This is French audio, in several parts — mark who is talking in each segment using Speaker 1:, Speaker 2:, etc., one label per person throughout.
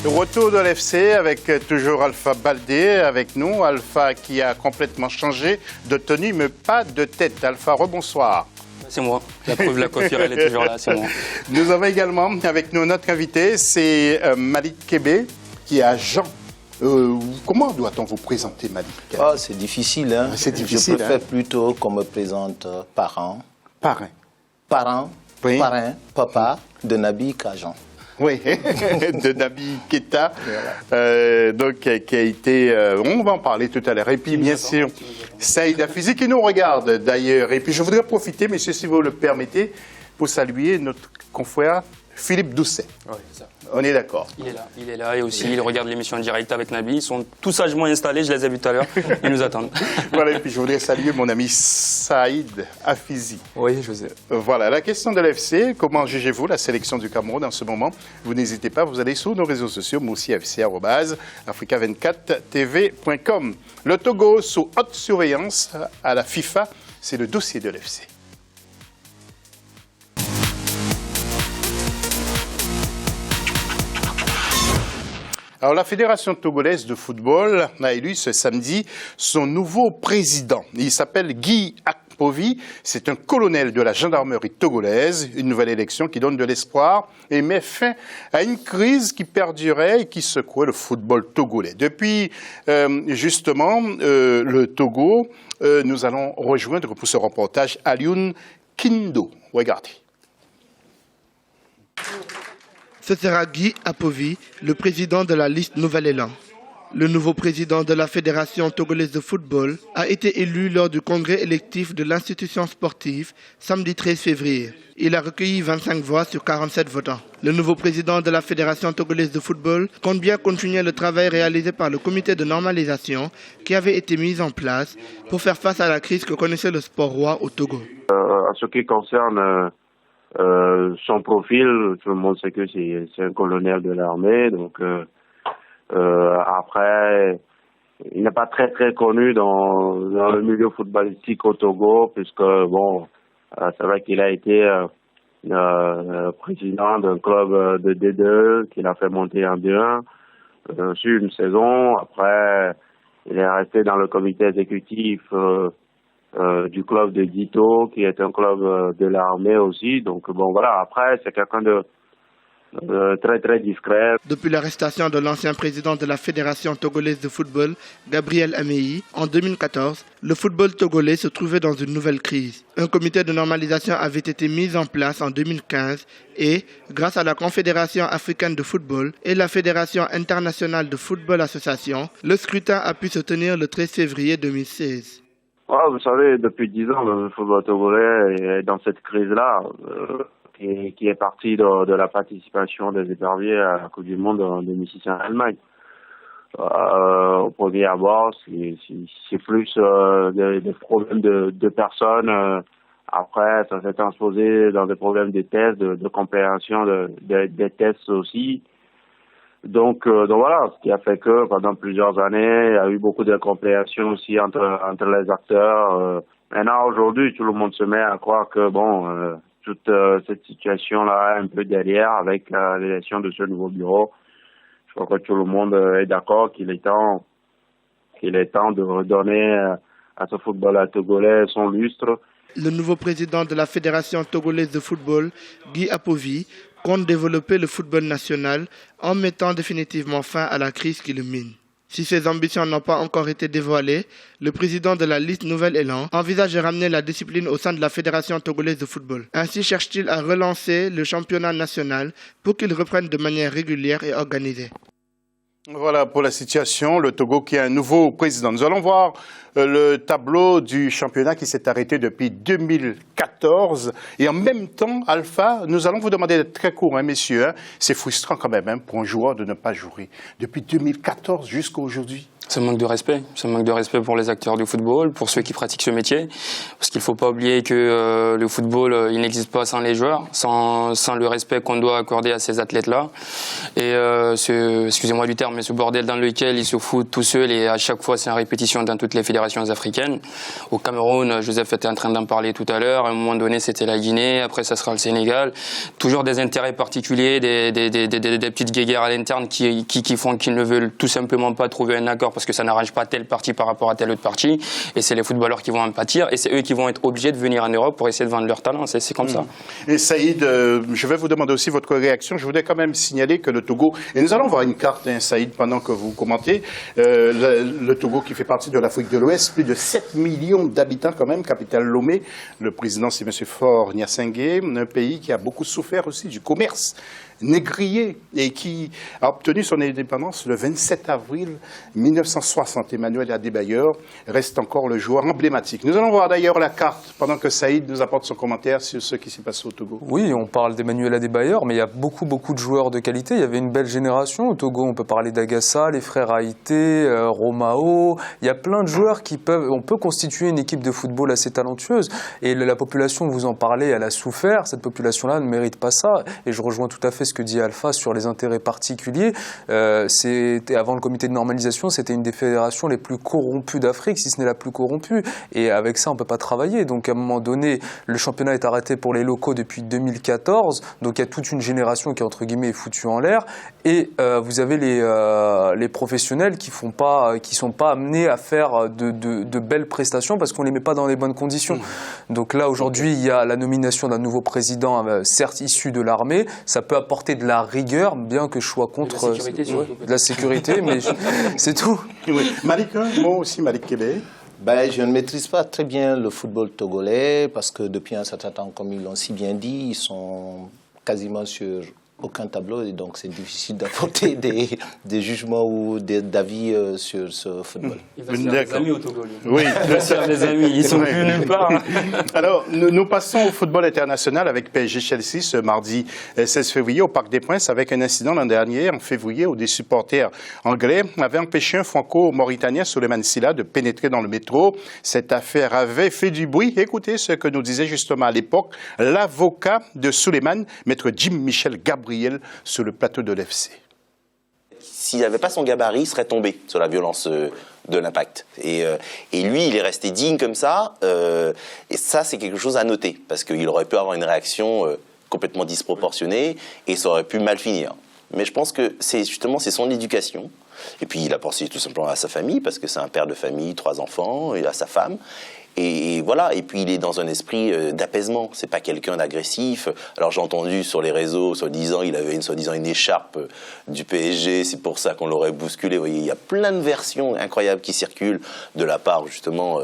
Speaker 1: Retour de l'FC avec toujours Alpha Baldé avec nous. Alpha qui a complètement changé de tenue, mais pas de tête. Alpha, rebonsoir.
Speaker 2: C'est moi. La preuve, la coiffure, elle est toujours là, c'est moi.
Speaker 1: Nous avons également avec nous notre invité, c'est Malik Kébé, qui est agent. Comment doit-on vous présenter, Malik?
Speaker 3: C'est difficile. Hein?
Speaker 1: C'est difficile.
Speaker 3: Je préfère plutôt qu'on me présente parent.
Speaker 1: Parrain.
Speaker 3: Parent, oui. Parrain, papa de Nabi Kajan.
Speaker 1: Oui, de Nabi Keita, donc qui a été, on va en parler tout à l'heure. Et puis bien sûr, Saïd Hafizi qui nous regarde d'ailleurs. Et puis je voudrais profiter, messieurs, si vous le permettez, pour saluer notre confrère Philippe Doucet.
Speaker 2: Oui, ça.
Speaker 1: On est d'accord.
Speaker 2: Il est là et aussi il regarde l'émission en direct avec Nabi. Ils sont tous sagement installés, je les ai vus tout à l'heure. Ils nous attendent.
Speaker 1: Voilà, et puis je voudrais saluer mon ami Saïd Hafizi.
Speaker 2: Oui, je sais.
Speaker 1: Voilà, la question de l'FC, comment jugez-vous la sélection du Cameroun en ce moment? Vous n'hésitez pas, vous allez sur nos réseaux sociaux, moi aussi FC, @africa24tv.com. Le Togo sous haute surveillance à la FIFA, c'est le dossier de l'FC. Alors, la Fédération togolaise de football a élu ce samedi son nouveau président. Il s'appelle Guy Akpovi. C'est un colonel de la gendarmerie togolaise. Une nouvelle élection qui donne de l'espoir et met fin à une crise qui perdurait et qui secouait le football togolais. Depuis, justement, le Togo, nous allons rejoindre pour ce reportage Alioune Kindo. Regardez.
Speaker 4: Ce sera Guy Akpovi, le président de la liste Nouvel Élan. Le nouveau président de la Fédération togolaise de football a été élu lors du congrès électif de l'institution sportive samedi 13 février. Il a recueilli 25 voix sur 47 votants. Le nouveau président de la Fédération togolaise de football compte bien continuer le travail réalisé par le comité de normalisation qui avait été mis en place pour faire face à la crise que connaissait le sport roi au Togo.
Speaker 5: En ce qui concerne son profil, tout le monde sait que c'est un colonel de l'armée, donc après, il n'est pas très connu dans le milieu footballistique au Togo, puisque bon, c'est vrai qu'il a été président d'un club de D2 qu'il a fait monter en D1 sur une saison. Après, il est resté dans le comité exécutif du club de Dito, qui est un club de l'armée aussi. Donc bon, voilà, après, c'est quelqu'un de très discret.
Speaker 4: Depuis l'arrestation de l'ancien président de la Fédération togolaise de football, Gabriel Ameyi, en 2014, le football togolais se trouvait dans une nouvelle crise. Un comité de normalisation avait été mis en place en 2015 et, grâce à la Confédération africaine de football et la Fédération internationale de football association, le scrutin a pu se tenir le 13 février 2016.
Speaker 5: Vous savez, depuis 10 ans, le football togolais est dans cette crise-là, qui est partie de la participation des éperviers à la Coupe du Monde en 2006 en Allemagne. Au premier abord, c'est plus des problèmes de personnes. Après, ça s'est transposé dans des problèmes de tests, de compréhension des tests aussi. Donc voilà, ce qui a fait que pendant plusieurs années, il y a eu beaucoup de compréhension aussi entre les acteurs. Maintenant, aujourd'hui, tout le monde se met à croire que toute cette situation-là est un peu derrière avec l'élection de ce nouveau bureau. Je crois que tout le monde est d'accord qu'il est temps de redonner à ce football togolais son lustre.
Speaker 4: Le nouveau président de la Fédération togolaise de football, Guy Akpovi, compte développer le football national en mettant définitivement fin à la crise qui le mine. Si ses ambitions n'ont pas encore été dévoilées, le président de la liste Nouvel Élan envisage de ramener la discipline au sein de la Fédération togolaise de football. Ainsi cherche-t-il à relancer le championnat national pour qu'il reprenne de manière régulière et organisée.
Speaker 1: Voilà pour la situation, le Togo qui a un nouveau président. Nous allons voir le tableau du championnat qui s'est arrêté depuis 2014. Et en même temps, Alpha, nous allons vous demander d'être très court, messieurs. C'est frustrant quand même pour un joueur de ne pas jouer depuis 2014 jusqu'à aujourd'hui.
Speaker 2: C'est un manque de respect. C'est un manque de respect pour les acteurs du football, pour ceux qui pratiquent ce métier. Parce qu'il ne faut pas oublier que le football, il n'existe pas sans les joueurs, sans le respect qu'on doit accorder à ces athlètes-là. Et excusez-moi du terme, mais ce bordel dans lequel ils se foutent tout seuls et à chaque fois c'est en répétition dans toutes les fédérations africaines. Au Cameroun, Joseph était en train d'en parler tout à l'heure, à un moment donné c'était la Guinée, après ça sera le Sénégal. Toujours des intérêts particuliers, des petites guéguerres à l'interne qui font qu'ils ne veulent tout simplement pas trouver un accord parce que ça n'arrange pas telle partie par rapport à telle autre partie. Et c'est les footballeurs qui vont en pâtir et c'est eux qui vont être obligés de venir en Europe pour essayer de vendre leur talent. C'est comme ça.
Speaker 1: Et Saïd, je vais vous demander aussi votre réaction. Je voudrais quand même signaler que le Togo, et nous allons voir une carte, hein, Saïd, pendant que vous commentez, le Togo qui fait partie de l'Afrique de l'Ouest, plus de 7 millions d'habitants quand même, capitale Lomé. Le président c'est M. Faure Gnassingbé, un pays qui a beaucoup souffert aussi du commerce négrier et qui a obtenu son indépendance le 27 avril 1960. Emmanuel Adebayor reste encore le joueur emblématique. Nous allons voir d'ailleurs la carte pendant que Saïd nous apporte son commentaire sur ce qui s'est passé au Togo.
Speaker 6: Oui, on parle d'Emmanuel Adebayor, mais il y a beaucoup de joueurs de qualité. Il y avait une belle génération au Togo. On peut parler d'Agassa, les frères Haïté, Romao. Il y a plein de joueurs on peut constituer une équipe de football assez talentueuse. Et la population, vous en parlez, elle a souffert. Cette population-là ne mérite pas ça. Et je rejoins tout à fait ce que dit Alpha sur les intérêts particuliers. Avant le comité de normalisation, c'était une des fédérations les plus corrompues d'Afrique, si ce n'est la plus corrompue. Et avec ça, on ne peut pas travailler. Donc à un moment donné, le championnat est arrêté pour les locaux depuis 2014. Donc il y a toute une génération qui, entre guillemets, est foutue en l'air. Et vous avez les professionnels qui sont pas amenés à faire de belles prestations parce qu'on ne les met pas dans les bonnes conditions. Donc là, aujourd'hui, il y a la nomination d'un nouveau président, certes issu de l'armée. Ça peut apporter de la rigueur, bien que je sois contre de la sécurité, mais c'est tout.
Speaker 1: Oui. Malik, moi aussi, Malik Kébé.
Speaker 3: Je ne maîtrise pas très bien le football togolais parce que depuis un certain temps, comme ils l'ont si bien dit, ils sont quasiment sur aucun tableau et donc c'est difficile d'apporter des jugements ou d'avis sur ce football.
Speaker 2: Il va se faire des amis au Togo.
Speaker 1: Oui,
Speaker 2: il va se faire des amis, ils sont plus nulle part.
Speaker 1: Alors, nous passons au football international avec PSG-Chelsea ce mardi 16 février au Parc des Princes avec un incident l'an dernier, en février, où des supporters anglais avaient empêché un franco-mauritanien, Souleymane Sylla, de pénétrer dans le métro. Cette affaire avait fait du bruit. Écoutez ce que nous disait justement à l'époque l'avocat de Souleymane, maître Jim-Michel Gabriel, sur le plateau de l'FC.
Speaker 7: S'il n'avait pas son gabarit, il serait tombé sur la violence de l'impact. Et lui, il est resté digne comme ça. Et ça, c'est quelque chose à noter, parce qu'il aurait pu avoir une réaction complètement disproportionnée et ça aurait pu mal finir. Mais je pense que c'est son éducation. Et puis il a pensé tout simplement à sa famille, parce que c'est un père de famille, 3 enfants, et à sa femme. Et voilà, et puis il est dans un esprit d'apaisement, c'est pas quelqu'un d'agressif. Alors j'ai entendu sur les réseaux, soi-disant, il avait soi-disant une écharpe du PSG, c'est pour ça qu'on l'aurait bousculé. Vous voyez, il y a plein de versions incroyables qui circulent de la part justement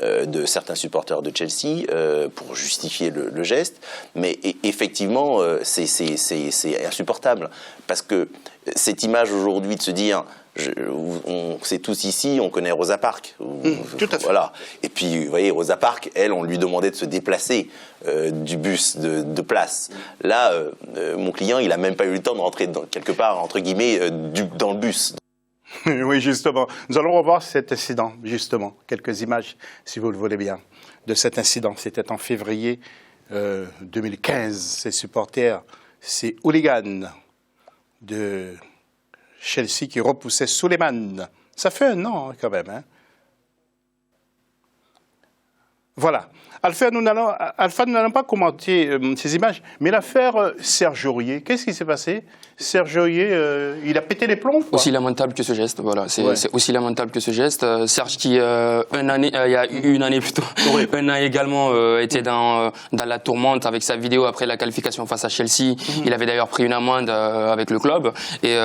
Speaker 7: de certains supporters de Chelsea pour justifier le geste. Mais effectivement, c'est insupportable, parce que cette image aujourd'hui de se dire... on sait tous ici, on connaît Rosa Parks.
Speaker 1: Tout à fait.
Speaker 7: Voilà. Et puis, vous voyez, Rosa Parks, elle, on lui demandait de se déplacer du bus de place. Là, mon client, il n'a même pas eu le temps de rentrer quelque part, entre guillemets, dans le bus.
Speaker 1: Oui, justement. Nous allons revoir cet incident, justement. Quelques images, si vous le voulez bien, de cet incident. C'était en février 2015. Ces supporters, ces hooligans de Chelsea qui repoussait Souleymane. Ça fait 1 an quand même. Hein. Voilà. Alpha, nous n'allons pas commenter ces images, mais l'affaire Serge Aurier, qu'est-ce qui s'est passé? Serge Aurier, il a pété les plombs, quoi.
Speaker 2: Aussi lamentable que ce geste, voilà. C'est aussi lamentable que ce geste. Serge qui, il y a une année plutôt, un an également, était dans la tourmente avec sa vidéo après la qualification face à Chelsea. Il avait d'ailleurs pris une amende avec le club. Et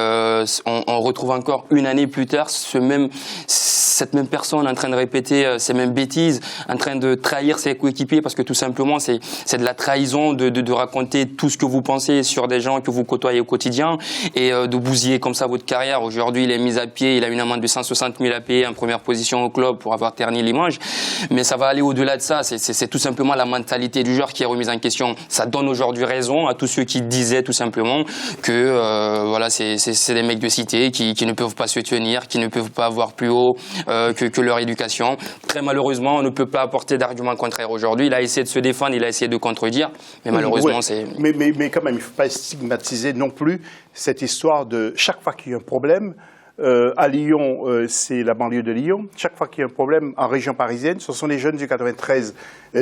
Speaker 2: on retrouve encore une année plus tard cette même personne en train de répéter ces mêmes bêtises, en train de trahir ses coéquipiers, parce que tout simplement c'est de la trahison de raconter tout ce que vous pensez sur des gens que vous côtoyez au quotidien et de bousiller comme ça votre carrière. Aujourd'hui, il est mis à pied, il a une amende de 160 000 à payer en première position au club pour avoir terni l'image. Mais ça va aller au-delà de ça. C'est tout simplement la mentalité du joueur qui est remise en question. Ça donne aujourd'hui raison à tous ceux qui disaient tout simplement que voilà, c'est des mecs de cité qui ne peuvent pas se tenir, qui ne peuvent pas avoir plus haut que leur éducation. Très malheureusement, on ne peut pas apporter d'arguments contraires aujourd'hui. Il a essayé de se défendre, il a essayé de contredire, mais malheureusement, c'est...
Speaker 1: Mais quand même, il ne faut pas stigmatiser non plus cette histoire de chaque fois qu'il y a un problème, À Lyon, c'est la banlieue de Lyon. Chaque fois qu'il y a un problème en région parisienne, ce sont les jeunes du 93.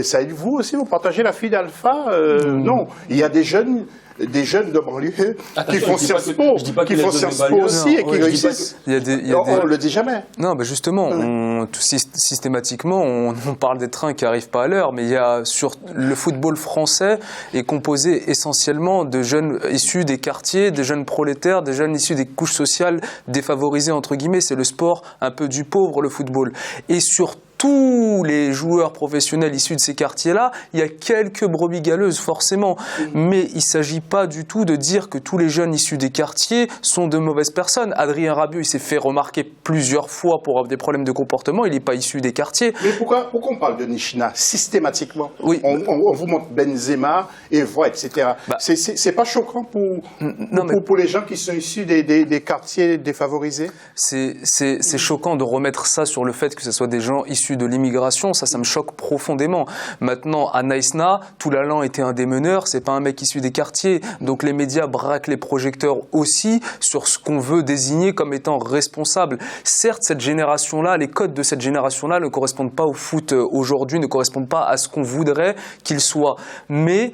Speaker 1: Ça, vous aussi, vous partagez la fille d'Alpha Non, il y a des jeunes de banlieue qui font Sciences Po, aussi et qui réussissent. On ne le dit jamais.
Speaker 6: Non, mais justement, systématiquement, on parle des trains qui n'arrivent pas à l'heure, mais le football français est composé essentiellement de jeunes issus des quartiers, des jeunes prolétaires, des jeunes issus des couches sociales défavorisées, entre guillemets. C'est le sport un peu du pauvre, le football. Et sur tous les joueurs professionnels issus de ces quartiers-là, il y a quelques brebis galeuses, forcément. Mais il ne s'agit pas du tout de dire que tous les jeunes issus des quartiers sont de mauvaises personnes. Adrien Rabiot, il s'est fait remarquer plusieurs fois pour des problèmes de comportement. Il n'est pas issu des quartiers.
Speaker 1: Mais pourquoi on parle de Nishina systématiquement? Oui. On vous montre Benzema, Evra, etc. C'est pas choquant pour les gens qui sont issus des quartiers défavorisés?
Speaker 6: C'est choquant de remettre ça sur le fait que ce soit des gens issus de l'immigration, ça me choque profondément. Maintenant, à Naïsna, Toulalan était un des meneurs, c'est pas un mec issu des quartiers, donc les médias braquent les projecteurs aussi sur ce qu'on veut désigner comme étant responsable. Certes, cette génération-là, les codes de cette génération-là ne correspondent pas au foot aujourd'hui, ne correspondent pas à ce qu'on voudrait qu'il soit. Mais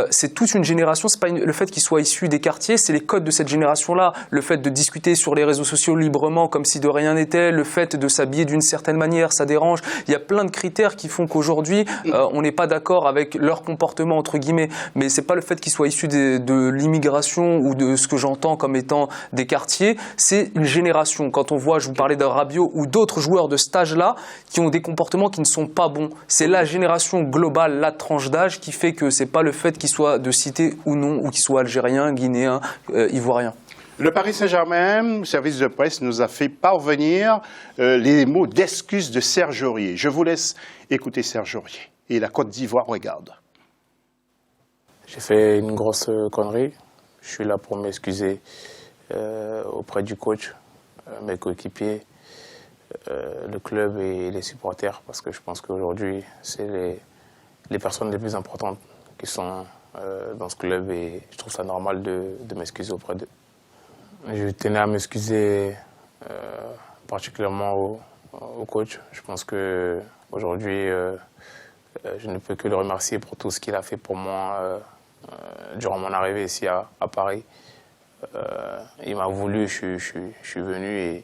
Speaker 6: c'est toute une génération, c'est pas le fait qu'ils soient issus des quartiers, c'est les codes de cette génération-là. Le fait de discuter sur les réseaux sociaux librement comme si de rien n'était, le fait de s'habiller d'une certaine manière, ça dérange. Il y a plein de critères qui font qu'aujourd'hui, on n'est pas d'accord avec leur comportement, entre guillemets. Mais c'est pas le fait qu'ils soient issus de l'immigration ou de ce que j'entends comme étant des quartiers. C'est une génération. Quand on voit, je vous parlais d'un Rabiot ou d'autres joueurs de cet âge-là qui ont des comportements qui ne sont pas bons. C'est la génération globale, la tranche d'âge qui fait que c'est pas le fait qu'ils soient de cité ou non, ou qu'ils soient algériens, guinéens, ivoiriens.
Speaker 1: Le Paris Saint-Germain, le service de presse, nous a fait parvenir les mots d'excuse de Serge Aurier. Je vous laisse écouter Serge Aurier. Et la Côte d'Ivoire regarde.
Speaker 8: J'ai fait une grosse connerie. Je suis là pour m'excuser auprès du coach, mes coéquipiers, le club et les supporters, parce que je pense qu'aujourd'hui, c'est les personnes les plus importantes qui sont dans ce club et je trouve ça normal de m'excuser auprès d'eux. Je tenais à m'excuser particulièrement au coach. Je pense qu'aujourd'hui, je ne peux que le remercier pour tout ce qu'il a fait pour moi durant mon arrivée ici à Paris. Il m'a voulu, je suis venu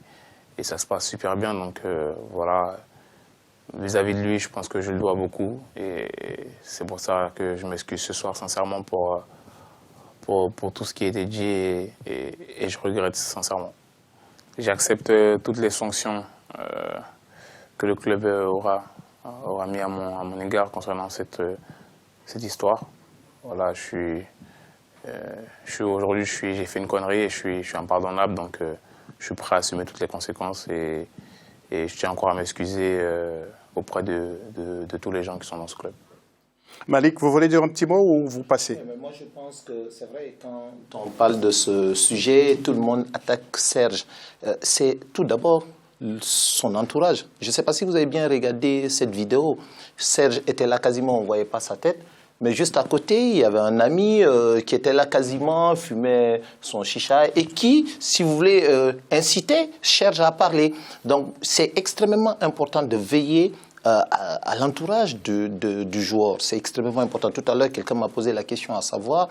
Speaker 8: et ça se passe super bien. Donc voilà, vis-à-vis de lui, je pense que je lui dois beaucoup. Et c'est pour ça que je m'excuse ce soir sincèrement pour tout ce qui a été dit et je regrette sincèrement. J'accepte toutes les sanctions que le club aura mis à mon égard concernant cette histoire. Voilà, aujourd'hui, j'ai fait une connerie et je suis impardonnable, donc je suis prêt à assumer toutes les conséquences et je tiens encore à m'excuser auprès de tous les gens qui sont dans ce club.
Speaker 1: Malik, vous voulez dire un petit mot ou vous passez?
Speaker 3: Moi, je pense que c'est vrai, quand on parle de ce sujet, tout le monde attaque Serge. C'est tout d'abord son entourage. Je ne sais pas si vous avez bien regardé cette vidéo. Serge était là quasiment, on ne voyait pas sa tête. Mais juste à côté, il y avait un ami qui était là quasiment, fumait son chicha et qui, si vous voulez, incitait Serge à parler. Donc, c'est extrêmement important de veiller à l'entourage du joueur. C'est extrêmement important. Tout à l'heure, quelqu'un m'a posé la question à savoir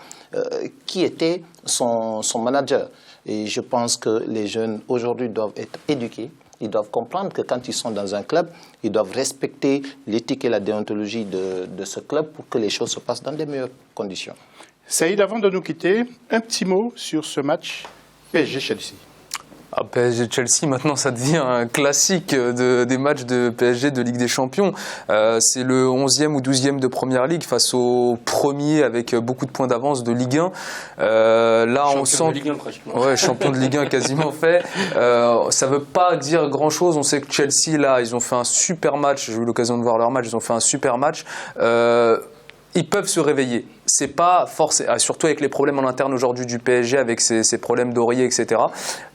Speaker 3: qui était son manager. Et je pense que les jeunes aujourd'hui doivent être éduqués. Ils doivent comprendre que quand ils sont dans un club, ils doivent respecter l'éthique et la déontologie de ce club pour que les choses se passent dans de meilleures conditions.
Speaker 1: Saïd, avant de nous quitter, un petit mot sur ce match PSG-Chelsea.
Speaker 6: PSG-Chelsea, maintenant, ça devient un classique des matchs de PSG de Ligue des Champions. C'est le 11e ou 12e de Première Ligue face au premier avec beaucoup de points d'avance de Ligue 1. Là,
Speaker 2: champion
Speaker 6: on sent...
Speaker 2: de Ligue 1, pratiquement.
Speaker 6: Ouais, champion de Ligue 1 quasiment fait. Ça veut pas dire grand-chose. On sait que Chelsea, là, ils ont fait un super match. J'ai eu l'occasion de voir leur match. Ils ont fait un super match. Ils peuvent se réveiller. C'est pas forcément, surtout avec les problèmes en interne aujourd'hui du PSG, avec ces problèmes d'Aurier, etc.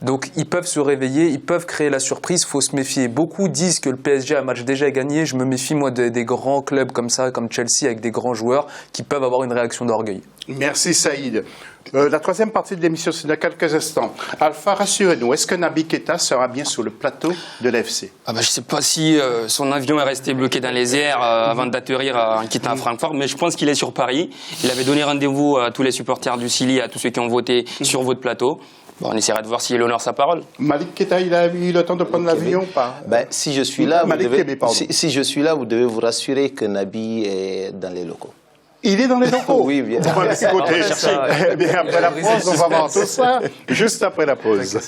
Speaker 6: Donc ils peuvent se réveiller, ils peuvent créer la surprise. Faut se méfier. Beaucoup disent que le PSG a un match déjà gagné. Je me méfie moi des grands clubs comme ça, comme Chelsea, avec des grands joueurs qui peuvent avoir une réaction d'orgueil.
Speaker 1: Merci Saïd. La troisième partie de l'émission, c'est dans quelques instants. Alpha, rassurez-nous, est-ce que Naby Keita sera bien sur le plateau de l'AFC?
Speaker 2: Je ne sais pas si son avion est resté bloqué dans les airs avant d'atterrir en quittant Francfort, mais je pense qu'il est sur Paris. Il avait donné rendez-vous à tous les supporters du Silly, à tous ceux qui ont voté sur votre plateau. Bon, on essaiera de voir s'il honore sa parole.
Speaker 1: Malik Keita, il a eu le temps de prendre l'avion ou pas?
Speaker 3: Si je suis là,
Speaker 1: si
Speaker 3: je suis là, vous devez vous rassurer que Naby est dans les locaux.
Speaker 1: Il est dans les locaux?
Speaker 3: Oui, bien.
Speaker 1: Écoutez, après la pause, on va voir tout ça, juste après la pause.